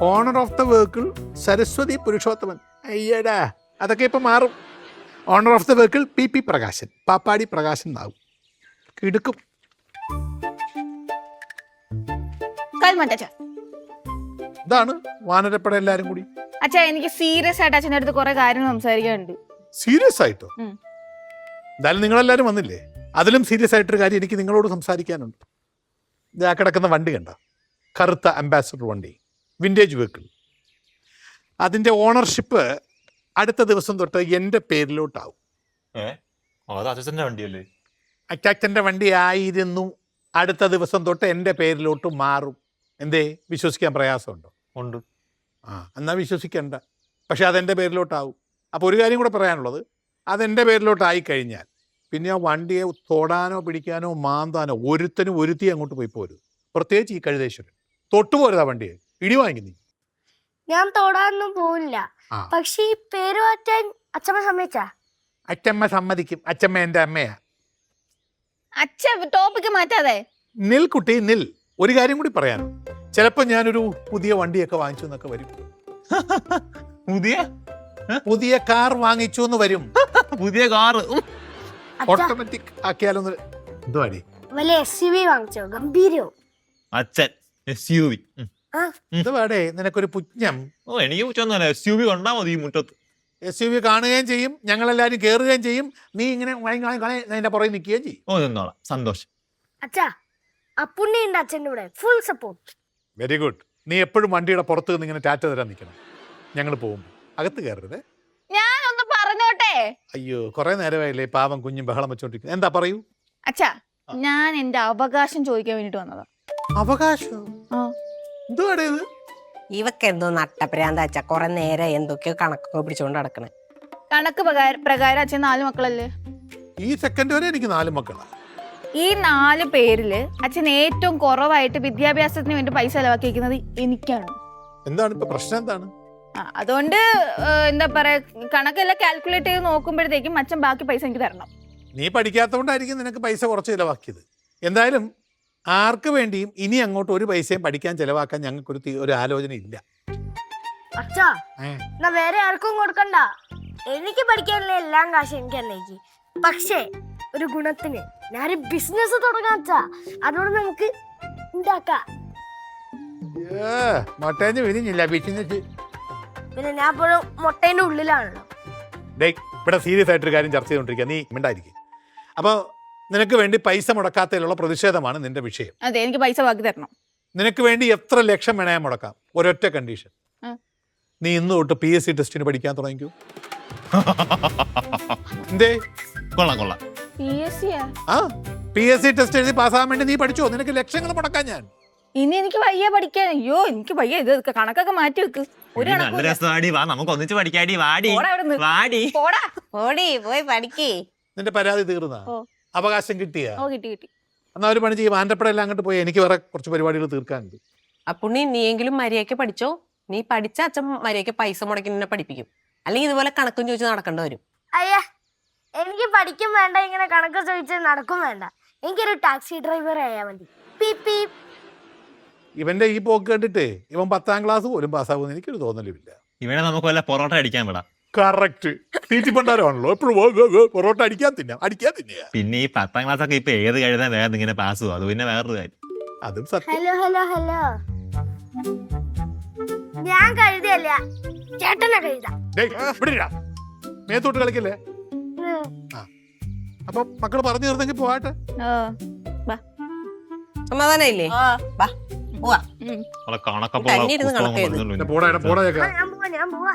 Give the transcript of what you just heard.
Owner of the vehicle Saraswathi Purushothaman. അയ്യടാ, അതൊക്കെ ഇപ്പം മാറും. Owner of the vehicle P Prakashan, Pappadi Prakashan എന്നാവും. കിടുക്കും. ഇതാണ് വാനരപ്പട എല്ലാരും കൂടി. അച്ഛാ, എനിക്ക് സീരിയസ് ആയിട്ട് അച്ഛൻ്റെ അടുത്ത് കുറെ കാര്യങ്ങൾ സംസാരിക്കാനുണ്ട്. സീരിയസ് ആയിട്ടോ? എന്തായാലും നിങ്ങളെല്ലാരും വന്നില്ലേ, അതിലും സീരിയസ് ആയിട്ടൊരു കാര്യം എനിക്ക് നിങ്ങളോട് സംസാരിക്കാനുണ്ട്. ഇതാ കിടക്കുന്ന വണ്ടി കണ്ട, കറുത്ത അംബാസഡർ വണ്ടി, വിൻറ്റേജ് വെഹിക്കിൾ. അതിൻ്റെ ഓണർഷിപ്പ് അടുത്ത ദിവസം തൊട്ട് എൻ്റെ പേരിലോട്ടാവും. വണ്ടിയല്ലേ? അച്ചാച്ചൻ്റെ വണ്ടി ആയിരുന്നു. അടുത്ത ദിവസം തൊട്ട് എൻ്റെ പേരിലോട്ട് മാറും. എന്തേ, വിശ്വസിക്കാൻ പ്രയാസമുണ്ടോ? ഉണ്ട്. എന്നാ വിശ്വസിക്കണ്ട. പക്ഷെ അതെൻ്റെ പേരിലോട്ടാവും. അപ്പോൾ ഒരു കാര്യം കൂടെ പറയാനുള്ളത്, അതെൻ്റെ പേരിലോട്ടായി കഴിഞ്ഞാൽ പിന്നെ ആ വണ്ടിയെ തൊടാനോ പിടിക്കാനോ മാന്താനോ ഒരുത്തനും ഒരുത്തി അങ്ങോട്ട് പോയി പോരും. പ്രത്യേകിച്ച് ഈ കഴുതേശ്വരൻ തൊട്ടുപോരുതാ വണ്ടിയെ, ഇടി വാങ്ങി നീ. ഞാൻ തൊടാനൊന്നും പോവില്ല. പക്ഷെ ഈ പേര് മാറ്റാൻ അച്ഛമ്മ സമ്മതിച്ചാ? അച്ഛമ്മ സമ്മതിക്കും. അച്ഛമ്മ എൻ്റെ അമ്മയാ. അച്ഛ ടോപ്പിക്ക് മാറ്റാതെ നിൽ കുട്ടി നിൽ. ഒരു കാര്യം കൂടി പറയാനും, ചിലപ്പോൾ ഞാനൊരു പുതിയ വണ്ടിയൊക്കെ വാങ്ങിച്ചു എന്നൊക്കെ വരും. പുതിയ കാർ വാങ്ങിച്ചു എന്ന് വരും. പുതിയ കാർ ഓട്ടോമാറ്റിക് ആക്കിയാലൊന്ന്. എന്തുവാടി? വലിയ SUV വാങ്ങിച്ചോ? ഗംഭീരോ? അച്ഛൻ SUV. എന്തുവാടേ നിനക്കൊരു പുജ്ഞം? എനിക്ക് പുച്ഛൊന്നുമല്ല, SUV കണ്ടാ മതി. ഈ മുറ്റത്ത് SUV കാണുകയും ചെയ്യും, ഞങ്ങളെല്ലാരും കയറുകയും ചെയ്യും, നീ ഇങ്ങനെ അതിന്റെ പുറകെ നിൽക്കുകയും ചെയ്യും. നിന്നോളാം, സന്തോഷം. അച്ഛാ, അപ്പുണ്ണി ഉണ്ട് അച്ഛൻ്റെ കൂടെ, ഫുൾ സപ്പോർട്ട്. Very good. നീ എപ്പോഴും വണ്ടിയുടെ പുറത്ത് നിന്ന് ഇങ്ങനെ ടാറ്റ തരാൻ നിൽക്കണം. ഞങ്ങൾ പോകുമ്പോൾ അകത്ത് കയറരുതേ. ഞാനൊന്ന് പറഞ്ഞോട്ടെ. അയ്യോ, കുറെ നേരമായില്ലേ പാവം കുഞ്ഞും ബഹളം വെച്ചോണ്ടിരിക്കുന്നത്. എന്താ പറയൂ? അച്ഛാ, ഞാൻ എന്റെ അവകാശം ചോദിക്കാൻ വേണ്ടിട്ട് വന്നതാ. അവകാശം? എന്തുവാടേ ഇത്? ഇവക്ക് എന്തോ നട്ടപ്രാന്ത അച്ഛ. കുറെ നേരം എന്തൊക്കെയോ കണക്കൊക്കെ പിടിച്ചോണ്ട് നടക്കണേ. കണക്ക് പ്രകാരം അച്ഛൻ 4 മക്കളല്ലേ? ഈ സെക്കൻഡ് വരെ എനിക്ക് 4 മക്കളാ. ഈ 4 പേരില് അച്ഛൻ ഏറ്റവും കുറവായിട്ട് വിദ്യാഭ്യാസത്തിന് വേണ്ടി പൈസ ചെലവാക്കിയിരിക്കുന്നത് എനിക്കാണ്. എന്താണ് ഇപ്പൊ പ്രശ്നം? എന്താണ്? അതുകൊണ്ട് എന്താ പറയാ, കണക്കെല്ലാം കാൽക്കുലേറ്റ് ചെയ്ത് നോക്കുമ്പോഴത്തേക്കും അച്ഛൻ ബാക്കി പൈസ എനിക്ക് തരണം. നീ പഠിക്കാത്തതുകൊണ്ടായിരിക്കും നിനക്ക് പൈസ കുറച്ച് ചിലവാക്കിയത്. എന്തായാലും ആർക്ക് വേണ്ടിയും ഇനി അങ്ങോട്ട് ഒരു പൈസയും പഠിക്കാൻ ചെലവാക്കാൻ ഞങ്ങൾക്കൊരു ഒരു ആലോചന ഇല്ല. അച്ഛാ, എന്നാ വേറെ ആർക്കും കൊടുക്കണ്ട. എനിക്ക് പഠിക്കാനുള്ള എല്ലാം കാശ് എനിക്ക് തന്നേക്ക്. പക്ഷേ ഒരു ഗുണത്തിന് ഞാനൊരു ബിസിനസ് തുടങ്ങാം അച്ഛാ. അതോടെ നമുക്ക് ഉണ്ടാക്കാം. മൊട്ടേന്ന് വിരിഞ്ഞില്ല ബിസിനസ്. പിന്നെ ഞാൻ ഇപ്പോഴും മുട്ടേന്റെ ഉള്ളിലാണല്ലോ. ഇവിടെ സീരിയസ് ആയിട്ടൊരു കാര്യം ചർച്ച ചെയ്തുകൊണ്ടിരിക്കുക, നീ മിണ്ടായിരിക്കും. അപ്പോൾ നിനക്ക് വേണ്ടി പൈസ മുടക്കാത്തതിലുള്ള പ്രതിഷേധമാണ് നിന്റെ വിഷയം. അതെ, എനിക്ക് പൈസ ബാക്കി തരണം. നിനക്ക് വേണ്ടി എത്ര ലക്ഷം വേണേ മുടക്കാം, ഒരൊറ്റ കണ്ടീഷൻ. നീ ഇന്ന് തൊട്ട് PSC ടെസ്റ്റിന് പഠിക്കാൻ തുടങ്ങിക്കൂ. എന്തേ? കൊള്ളാം കൊള്ളാം. PSC ടെസ്റ്റ് എഴുതി പാസ്സാകാൻ വേണ്ടി നീ പഠിച്ചോ. നിനക്ക് ലക്ഷങ്ങൾ മുടക്കാൻ ഞാൻ. ഇനി എനിക്ക് വയ്യ പഠിക്കാൻ. അയ്യോ, എനിക്ക് വയ്യ. ഇത് കണക്കൊക്കെ മാറ്റി വെക്ക്. നല്ല രസമാടി, വാ നമുക്ക് ഒന്നിച്ച് പഠിക്കാടി. വാടി പോയി പഠിക്കേ. നിന്റെ പരാതി തീർന്നാ? അവകാശം കിട്ടിയാ? കിട്ടി. എന്നാ ഒരു പണി ചെയ്യും, ആൻഡ്രപ്പട എല്ലാം അങ്ങോട്ട് പോയി. എനിക്ക് വേറെ കുറച്ച് പരിപാടികൾ തീർക്കാനുണ്ട്. അപ്പുണ്ണി, നീയെങ്കിലും മര്യാദയ്ക്ക് പഠിച്ചോ. നീ പഠിച്ച അച്ഛൻ മര്യാദയ്ക്ക് പൈസ മുടക്കി നിന്നെ പഠിപ്പിക്കും. അല്ലെങ്കിൽ ഇതുപോലെ കണക്കും ചോദിച്ച് നടക്കേണ്ടി വരും. അയ്യാ, എനിക്ക് പഠിക്കും വേണ്ട, ഇങ്ങനെ കണക്ക് ചോദിച്ച് നടക്കും വേണ്ട. എനിക്കൊരു ടാക്സി ഡ്രൈവർ ആയാൽ മതി. ഇവന്റെ ഈ പോക്ക് കണ്ടിട്ടേ ഇവൻ 10ാം ക്ലാസ് പോലും പാസ്സാകുമെന്ന് എനിക്കൊരു തോന്നലുമില്ല. ഇവനെ നമുക്ക് വല്ല പൊറോട്ട അടിക്കാൻ വിടാം. കറക്റ്റ്. തീറ്റിപ്പണ്ടാരമാണല്ലോ, എപ്പോഴും പൊറോട്ട അടിക്കാൻ തിന്നാ. പിന്നെ ഈ 10ാം ക്ലാസ് ഒക്കെ ഇപ്പൊ ഏത് കഴുതാൻ വേഗം ഇങ്ങനെ പാസ് പോകും. അത് പിന്നെ വേറൊരു കാര്യം. അതും സത്യം. ഹലോ ഞാൻ കഴുതല്ല, ചേട്ടനെ കഴുതാ. മേത്തോട്ട് കളിക്കല്ലേ. അപ്പൊ മക്കള് പറഞ്ഞു തീർന്നെങ്കിൽ പോവാട്ടെ. സമാധാനമില്ലേ? കണക്കെ പോടാ. ഞാൻ പോവാ.